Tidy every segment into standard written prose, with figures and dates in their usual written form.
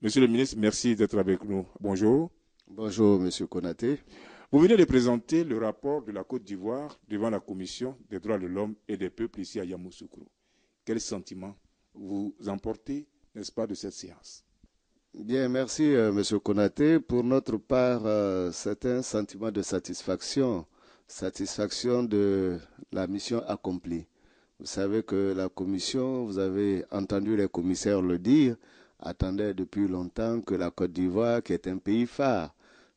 Monsieur le ministre, merci d'être avec nous. Bonjour. Bonjour, Monsieur Konaté. Vous venez de présenter le rapport de la Côte d'Ivoire devant la Commission des droits de l'homme et des peuples ici à Yamoussoukro. Quel sentiment vous emportez, n'est-ce pas, de cette séance? Bien, merci, Monsieur Konaté. Pour notre part, c'est un sentiment de satisfaction, satisfaction de la mission accomplie. Vous savez que la Commission, vous avez entendu les commissaires le dire, attendait depuis longtemps que la Côte d'Ivoire, qui est un pays phare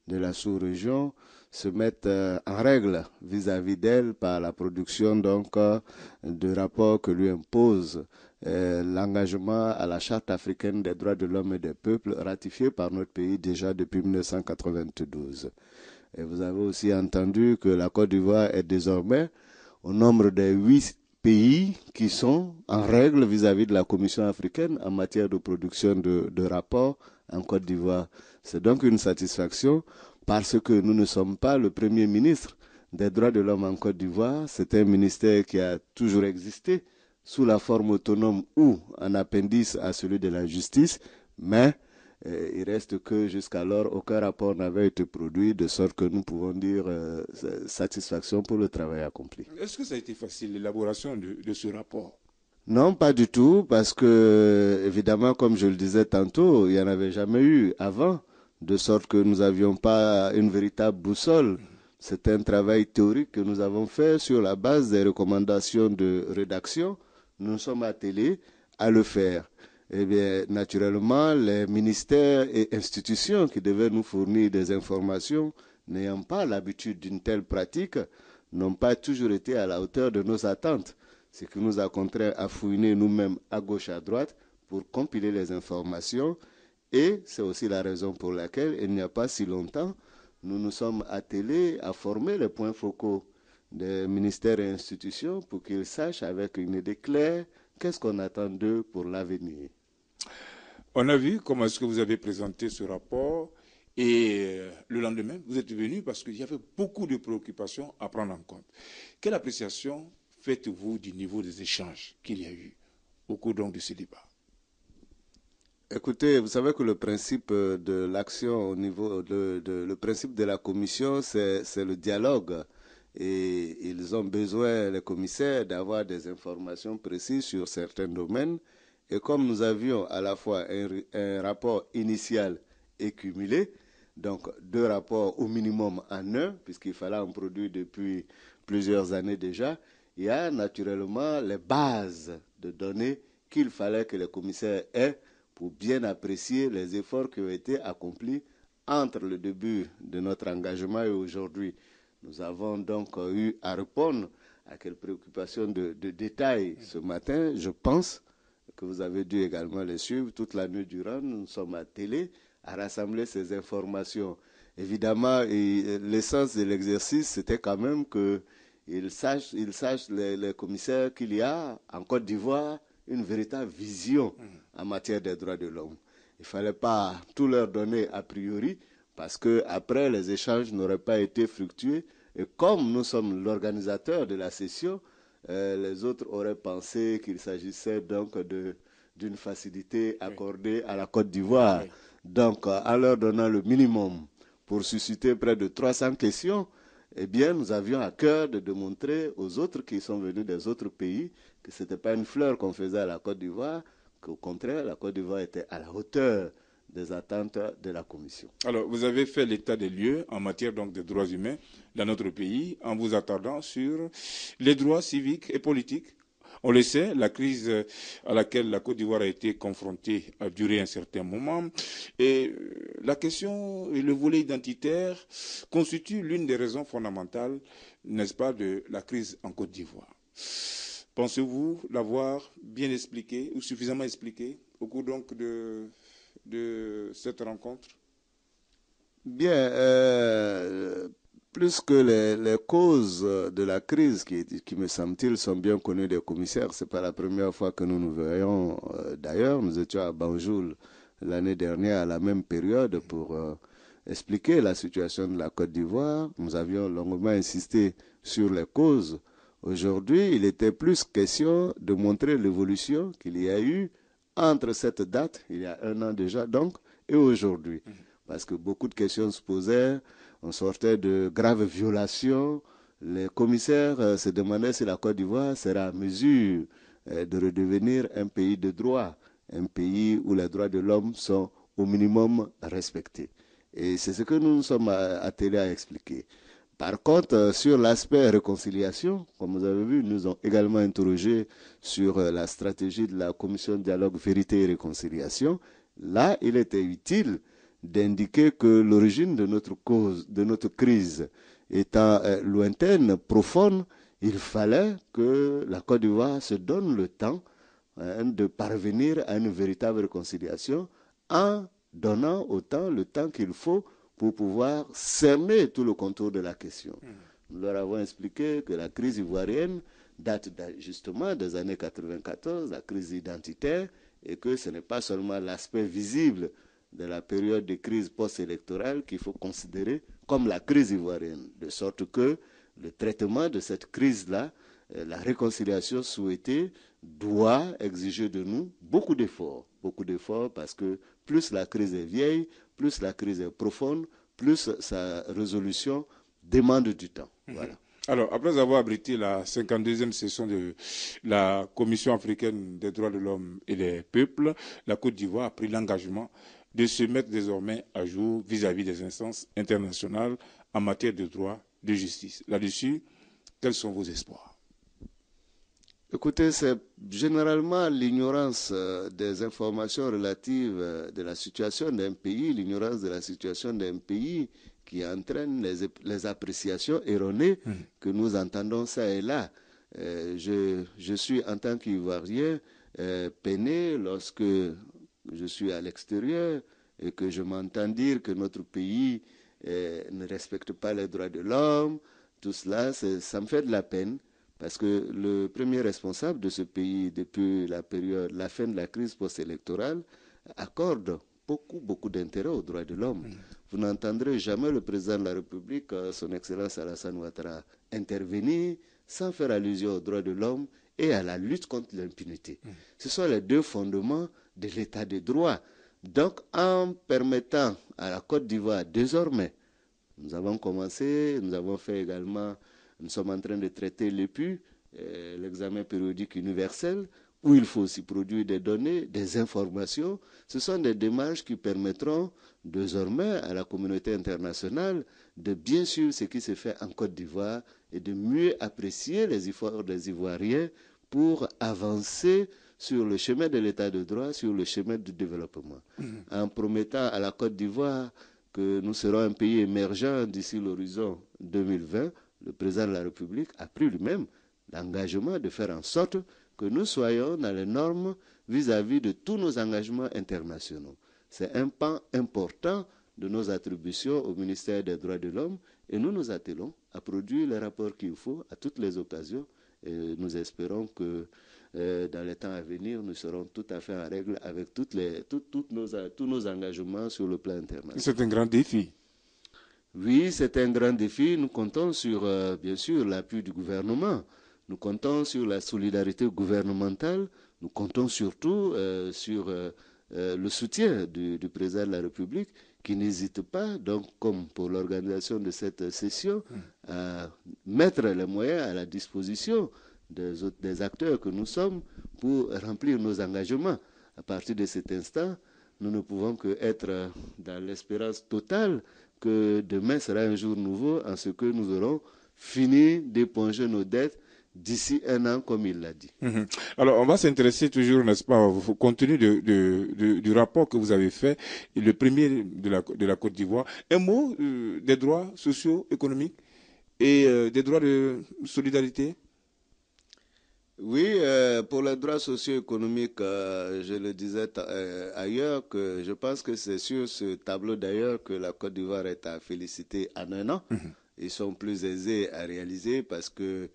de la sous-région, se mette en règle vis-à-vis d'elle par la production de rapports que lui impose l'engagement à la Charte africaine des droits de l'homme et des peuples ratifié par notre pays déjà depuis 1992. Et vous avez aussi entendu que la Côte d'Ivoire est désormais au nombre des 8 pays qui sont en règle vis-à-vis de la Commission africaine en matière de production de rapports en Côte d'Ivoire. C'est donc une satisfaction parce que nous ne sommes pas le premier ministre des droits de l'homme en Côte d'Ivoire. C'est un ministère qui a toujours existé sous la forme autonome ou en appendice à celui de la justice, mais il reste que jusqu'alors aucun rapport n'avait été produit, de sorte que nous pouvons dire satisfaction pour le travail accompli. Est-ce que ça a été facile, l'élaboration de ce rapport? Non, pas du tout, parce que, évidemment, comme je le disais tantôt, il n'y en avait jamais eu avant, de sorte que nous n'avions pas une véritable boussole. C'est un travail théorique que nous avons fait sur la base des recommandations de rédaction. Nous sommes attelés à le faire. Eh bien, naturellement, les ministères et institutions qui devaient nous fournir des informations, n'ayant pas l'habitude d'une telle pratique, n'ont pas toujours été à la hauteur de nos attentes. Ce qui nous a contraints à fouiner nous-mêmes à gauche, à droite, pour compiler les informations. Et c'est aussi la raison pour laquelle, il n'y a pas si longtemps, nous nous sommes attelés à former les points focaux des ministères et institutions pour qu'ils sachent avec une idée claire qu'est-ce qu'on attend d'eux pour l'avenir. On a vu comment est-ce que vous avez présenté ce rapport et le lendemain, vous êtes venu parce qu'il y avait beaucoup de préoccupations à prendre en compte. Quelle appréciation faites-vous du niveau des échanges qu'il y a eu au cours donc de ce débat? Écoutez, vous savez que le principe de l'action au niveau le principe de la commission, c'est le dialogue. Et ils ont besoin, les commissaires, d'avoir des informations précises sur certains domaines. Et comme nous avions à la fois un rapport initial et cumulé, donc 2 rapports au minimum en un, puisqu'il fallait en produire depuis plusieurs années déjà, il y a naturellement les bases de données qu'il fallait que les commissaires aient pour bien apprécier les efforts qui ont été accomplis entre le début de notre engagement et aujourd'hui. Nous avons donc eu à répondre à quelques préoccupations de détail ce matin. Je pense que vous avez dû également les suivre toute la nuit durant. Nous sommes attelés à rassembler ces informations. Évidemment, l'essence de l'exercice, c'était quand même qu'ils sachent les commissaires, qu'il y a en Côte d'Ivoire une véritable vision en matière des droits de l'homme. Il ne fallait pas tout leur donner a priori, parce que après les échanges n'auraient pas été fructueux. Et comme nous sommes l'organisateur de la session, les autres auraient pensé qu'il s'agissait donc d'une facilité accordée à la Côte d'Ivoire. Donc, en leur donnant le minimum pour susciter près de 300 questions, eh bien, nous avions à cœur de démontrer aux autres qui sont venus des autres pays que ce n'était pas une fleur qu'on faisait à la Côte d'Ivoire, qu'au contraire, la Côte d'Ivoire était à la hauteur des attentes de la Commission. Alors, vous avez fait l'état des lieux en matière donc de droits humains dans notre pays en vous attardant sur les droits civiques et politiques. On le sait, la crise à laquelle la Côte d'Ivoire a été confrontée a duré un certain moment et la question et le volet identitaire constituent l'une des raisons fondamentales, n'est-ce pas, de la crise en Côte d'Ivoire. Pensez-vous l'avoir bien expliqué ou suffisamment expliqué au cours donc de cette rencontre? Bien, plus que les causes de la crise qui me semble-t-il sont bien connues des commissaires, ce n'est pas la première fois que nous nous verrions. D'ailleurs, nous étions à Banjul l'année dernière à la même période pour expliquer la situation de la Côte d'Ivoire. Nous avions longuement insisté sur les causes. Aujourd'hui, il était plus question de montrer l'évolution qu'il y a eu entre cette date, il y a un an déjà donc, et aujourd'hui. Parce que beaucoup de questions se posaient, on sortait de graves violations. Les commissaires se demandaient si la Côte d'Ivoire sera en mesure de redevenir un pays de droit, un pays où les droits de l'homme sont au minimum respectés. Et c'est ce que nous nous sommes attelés à expliquer. Par contre, sur l'aspect réconciliation, comme vous avez vu, nous avons également interrogé sur la stratégie de la commission de dialogue vérité et réconciliation. Là, il était utile d'indiquer que l'origine de notre cause, de notre crise étant lointaine, profonde, il fallait que la Côte d'Ivoire se donne le temps de parvenir à une véritable réconciliation en donnant autant le temps qu'il faut pour pouvoir cerner tout le contour de la question. Nous leur avons expliqué que la crise ivoirienne date justement des années 94, la crise identitaire, et que ce n'est pas seulement l'aspect visible de la période de crise post-électorale qu'il faut considérer comme la crise ivoirienne, de sorte que le traitement de cette crise-là, la réconciliation souhaitée, doit exiger de nous beaucoup d'efforts parce que plus la crise est vieille, plus la crise est profonde, plus sa résolution demande du temps. Voilà. Alors, après avoir abrité la 52e session de la Commission africaine des droits de l'homme et des peuples, la Côte d'Ivoire a pris l'engagement de se mettre désormais à jour vis-à-vis des instances internationales en matière de droit, de justice. Là-dessus, quels sont vos espoirs? Écoutez, c'est généralement l'ignorance des informations relatives de la situation d'un pays, l'ignorance de la situation d'un pays qui entraîne les appréciations erronées que nous entendons ça et là. Je suis en tant qu'Ivoirien peiné lorsque je suis à l'extérieur et que je m'entends dire que notre pays ne respecte pas les droits de l'homme. Tout cela, ça me fait de la peine. Parce que le premier responsable de ce pays, depuis la fin de la crise post-électorale, accorde beaucoup d'intérêt aux droits de l'homme. Vous n'entendrez jamais le président de la République, son Excellence Alassane Ouattara, intervenir sans faire allusion aux droits de l'homme et à la lutte contre l'impunité. Ce sont les deux fondements de l'état de droit. Donc, en permettant à la Côte d'Ivoire, désormais, nous avons commencé, nous avons fait également... Nous sommes en train de traiter l'EPU, l'examen périodique universel, où il faut aussi produire des données, des informations. Ce sont des démarches qui permettront désormais à la communauté internationale de bien suivre ce qui se fait en Côte d'Ivoire et de mieux apprécier les efforts des Ivoiriens pour avancer sur le chemin de l'état de droit, sur le chemin du développement. En promettant à la Côte d'Ivoire que nous serons un pays émergent d'ici l'horizon 2020, le président de la République a pris lui-même l'engagement de faire en sorte que nous soyons dans les normes vis-à-vis de tous nos engagements internationaux. C'est un pan important de nos attributions au ministère des droits de l'homme et nous nous attelons à produire les rapports qu'il faut à toutes les occasions et nous espérons que dans les temps à venir, nous serons tout à fait en règle avec tous nos engagements sur le plan international. C'est un grand défi. Oui, c'est un grand défi. Nous comptons sur, bien sûr, l'appui du gouvernement. Nous comptons sur la solidarité gouvernementale. Nous comptons surtout sur le soutien du président de la République qui n'hésite pas, donc comme pour l'organisation de cette session, à mettre les moyens à la disposition des acteurs que nous sommes pour remplir nos engagements. À partir de cet instant, nous ne pouvons qu'être dans l'espérance totale que demain sera un jour nouveau en ce que nous aurons fini d'éponger nos dettes d'ici un an, comme il l'a dit. Alors, on va s'intéresser toujours, n'est-ce pas, au contenu du rapport que vous avez fait, le premier de la Côte d'Ivoire. Un mot des droits sociaux, économiques et des droits de solidarité. Oui, pour les droits socio-économiques, je le disais ailleurs, que je pense que c'est sur ce tableau d'ailleurs que la Côte d'Ivoire est à féliciter en un an. Ils sont plus aisés à réaliser parce que,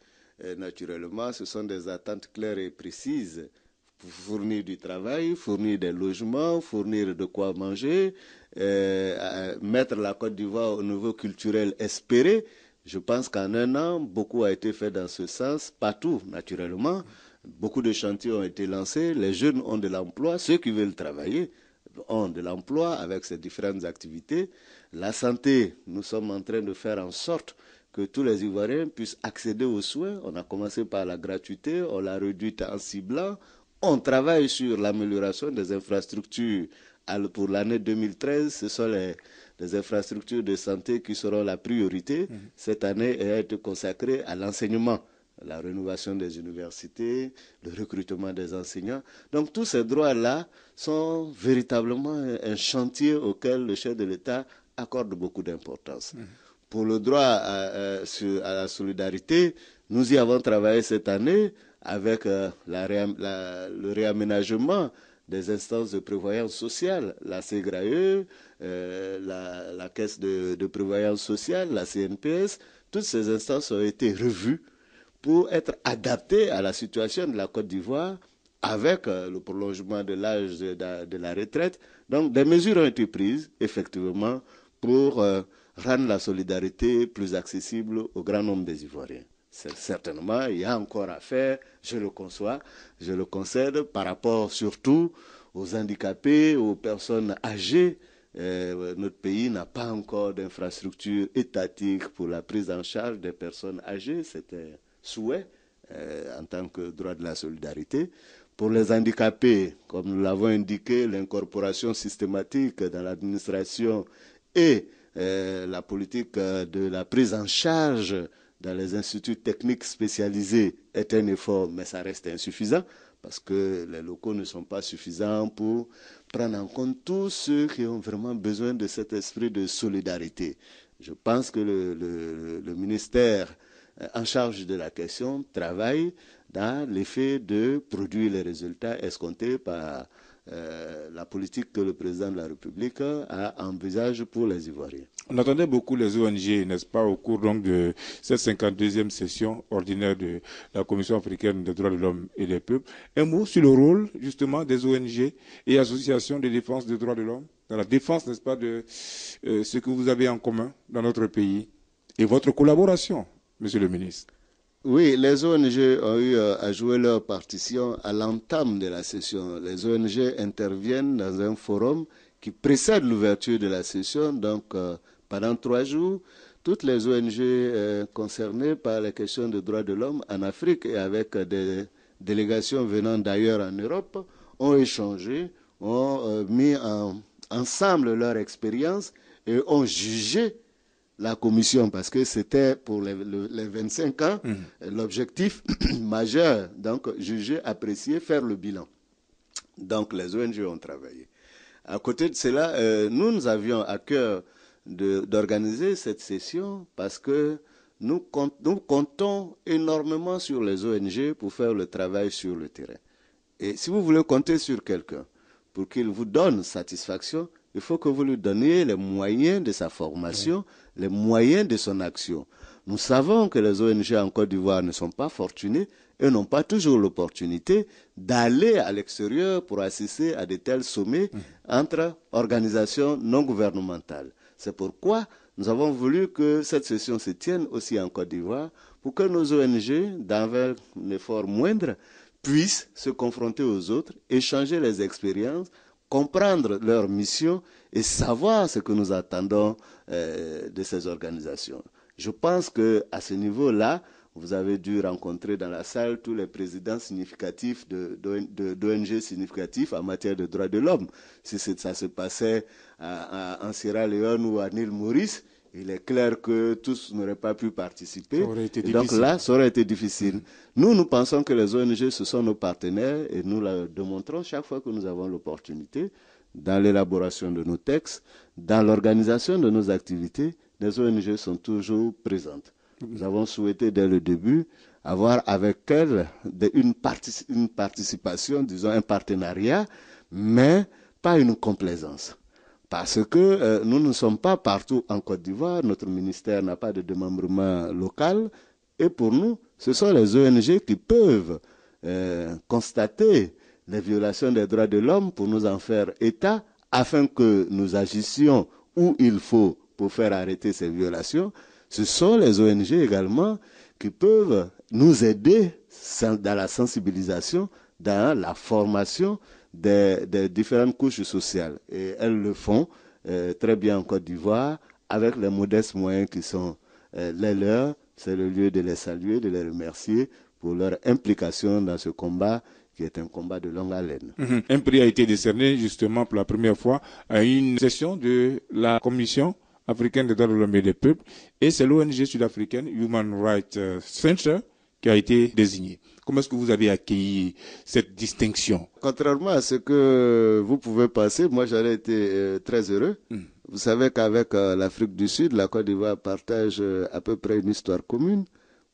naturellement, ce sont des attentes claires et précises pour fournir du travail, fournir des logements, fournir de quoi manger, mettre la Côte d'Ivoire au niveau culturel espéré. Je pense qu'en un an, beaucoup a été fait dans ce sens, pas tout, naturellement. Beaucoup de chantiers ont été lancés, les jeunes ont de l'emploi, ceux qui veulent travailler. ont de l'emploi avec ces différentes activités. La santé, nous sommes en train de faire en sorte que tous les Ivoiriens puissent accéder aux soins. On a commencé par la gratuité, on l'a réduite en ciblant. On travaille sur l'amélioration des infrastructures. Pour l'année 2013, ce sont les infrastructures de santé qui seront la priorité. Cette année a été consacrée à l'enseignement, la rénovation des universités, le recrutement des enseignants. Donc tous ces droits-là sont véritablement un chantier auquel le chef de l'État accorde beaucoup d'importance. Pour le droit à la solidarité, nous y avons travaillé cette année avec le réaménagement des instances de prévoyance sociale, la CGRAE, la Caisse de prévoyance sociale, la CNPS. Toutes ces instances ont été revues pour être adaptées à la situation de la Côte d'Ivoire avec le prolongement de l'âge de la retraite. Donc des mesures ont été prises, effectivement, pour rendre la solidarité plus accessible au grand nombre des Ivoiriens. Certainement, il y a encore à faire, je le conçois, je le concède, par rapport surtout aux handicapés, aux personnes âgées. Notre pays n'a pas encore d'infrastructure étatique pour la prise en charge des personnes âgées. C'était souhait en tant que droit de la solidarité. Pour les handicapés, comme nous l'avons indiqué, l'incorporation systématique dans l'administration et la politique de la prise en charge dans les instituts techniques spécialisés est un effort, mais ça reste insuffisant parce que les locaux ne sont pas suffisants pour prendre en compte tous ceux qui ont vraiment besoin de cet esprit de solidarité. Je pense que le ministère en charge de la question travaille dans l'effet de produire les résultats escomptés par la politique que le président de la République a envisagé pour les Ivoiriens. On attendait beaucoup les ONG, n'est-ce pas, au cours donc de cette 52e session ordinaire de la Commission africaine des droits de l'homme et des peuples. Un mot sur le rôle, justement, des ONG et associations de défense des droits de l'homme, dans la défense, n'est-ce pas, de ce que vous avez en commun dans notre pays et votre collaboration, monsieur le ministre. Oui, les ONG ont eu à jouer leur partition à l'entame de la session. Les ONG interviennent dans un forum qui précède l'ouverture de la session, donc pendant 3 jours, toutes les ONG concernées par les questions de droits de l'homme en Afrique et avec des délégations venant d'ailleurs en Europe ont échangé, ont mis ensemble leur expérience et ont jugé la commission, parce que c'était pour les 25 ans, l'objectif majeur, donc juger, apprécier, faire le bilan. Donc les ONG ont travaillé. À côté de cela, nous avions à cœur d'organiser cette session parce que nous comptons énormément sur les ONG pour faire le travail sur le terrain. Et si vous voulez compter sur quelqu'un pour qu'il vous donne satisfaction, il faut que vous lui donniez les moyens de sa formation, les moyens de son action. Nous savons que les ONG en Côte d'Ivoire ne sont pas fortunées et n'ont pas toujours l'opportunité d'aller à l'extérieur pour assister à de tels sommets entre organisations non gouvernementales. C'est pourquoi nous avons voulu que cette session se tienne aussi en Côte d'Ivoire pour que nos ONG, dans un effort moindre, puissent se confronter aux autres, échanger les expériences, comprendre leur mission et savoir ce que nous attendons de ces organisations. Je pense qu'à ce niveau-là, vous avez dû rencontrer dans la salle tous les présidents significatifs d'ONG significatifs en matière de droits de l'homme. Si ça se passait en Sierra Leone ou à l'île Maurice, il est clair que tous n'auraient pas pu participer. Ça aurait été difficile. Donc là, ça aurait été difficile. Nous pensons que les ONG, ce sont nos partenaires et nous le démontrons chaque fois que nous avons l'opportunité dans l'élaboration de nos textes, dans l'organisation de nos activités. Les ONG sont toujours présentes. Nous avons souhaité dès le début avoir avec elles une participation, disons un partenariat, mais pas une complaisance. Parce que nous ne sommes pas partout en Côte d'Ivoire, notre ministère n'a pas de démembrement local, et pour nous, ce sont les ONG qui peuvent constater les violations des droits de l'homme pour nous en faire état, afin que nous agissions où il faut pour faire arrêter ces violations. Ce sont les ONG également qui peuvent nous aider dans la sensibilisation, dans la formation des différentes couches sociales. Et elles le font très bien en Côte d'Ivoire avec les modestes moyens qui sont les leurs. C'est le lieu de les saluer, de les remercier pour leur implication dans ce combat qui est un combat de longue haleine. Un prix a été décerné justement pour la première fois à une session de la Commission africaine des droits de l'homme et des peuples, et c'est l'ONG sud-africaine Human Rights Center qui a été désignée. Comment est-ce que vous avez accueilli cette distinction? Contrairement à ce que vous pouvez penser, moi j'en ai été très heureux. Vous savez qu'avec l'Afrique du Sud, la Côte d'Ivoire partage à peu près une histoire commune.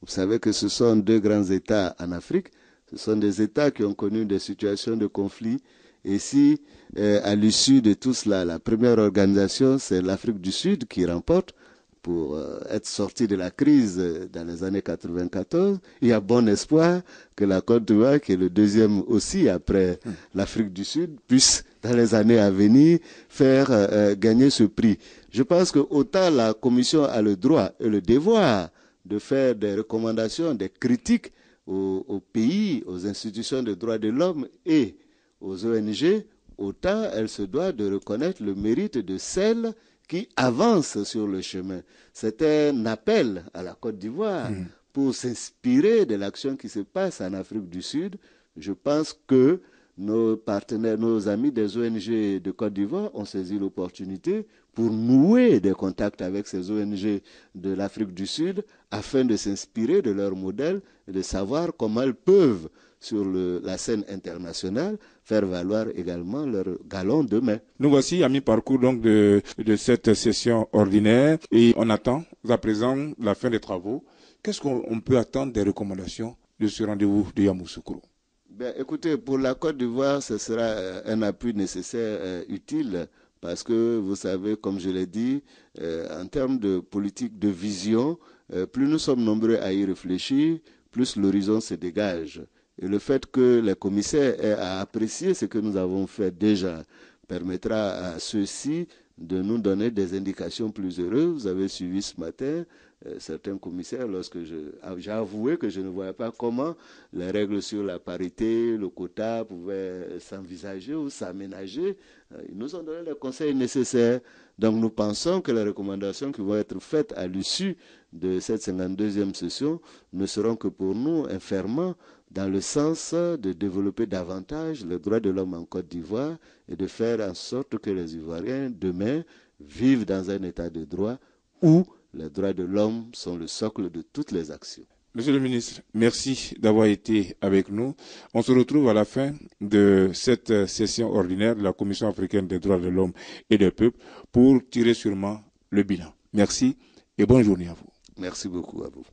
Vous savez que ce sont deux grands États en Afrique. Ce sont des États qui ont connu des situations de conflit. Et si, à l'issue de tout cela, la première organisation, c'est l'Afrique du Sud qui remporte pour être sorti de la crise dans les années 94, il y a bon espoir que la Côte d'Ivoire, qui est le deuxième aussi après l'Afrique du Sud, puisse, dans les années à venir, faire gagner ce prix. Je pense que autant la Commission a le droit et le devoir de faire des recommandations, des critiques aux pays, aux institutions de droits de l'homme et aux ONG, autant elle se doit de reconnaître le mérite de celles qui avancent sur le chemin. C'est un appel à la Côte d'Ivoire pour s'inspirer de l'action qui se passe en Afrique du Sud. Je pense que nos partenaires, nos amis des ONG de Côte d'Ivoire ont saisi l'opportunité pour nouer des contacts avec ces ONG de l'Afrique du Sud afin de s'inspirer de leur modèle et de savoir comment elles peuvent, sur la scène internationale, faire valoir également leur galon de main. Nous voici à mi-parcours donc de cette session ordinaire et on attend à présent la fin des travaux. Qu'est-ce qu'on peut attendre des recommandations de ce rendez-vous de Yamoussoukro? Écoutez, pour la Côte d'Ivoire, ce sera un appui nécessaire, utile, parce que vous savez, comme je l'ai dit, en termes de politique de vision, plus nous sommes nombreux à y réfléchir, plus l'horizon se dégage. Et le fait que les commissaires aient à apprécier ce que nous avons fait déjà permettra à ceux-ci de nous donner des indications plus heureuses. Vous avez suivi ce matin certains commissaires, lorsque j'ai avoué que je ne voyais pas comment les règles sur la parité, le quota pouvaient s'envisager ou s'aménager. Ils nous ont donné les conseils nécessaires. Donc nous pensons que les recommandations qui vont être faites à l'issue de cette 52e session ne seront que pour nous un ferment dans le sens de développer davantage les droits de l'homme en Côte d'Ivoire et de faire en sorte que les Ivoiriens, demain, vivent dans un état de droit où les droits de l'homme sont le socle de toutes les actions. Monsieur le ministre, merci d'avoir été avec nous. On se retrouve à la fin de cette session ordinaire de la Commission africaine des droits de l'homme et des peuples pour tirer sûrement le bilan. Merci et bonne journée à vous. Merci beaucoup à vous.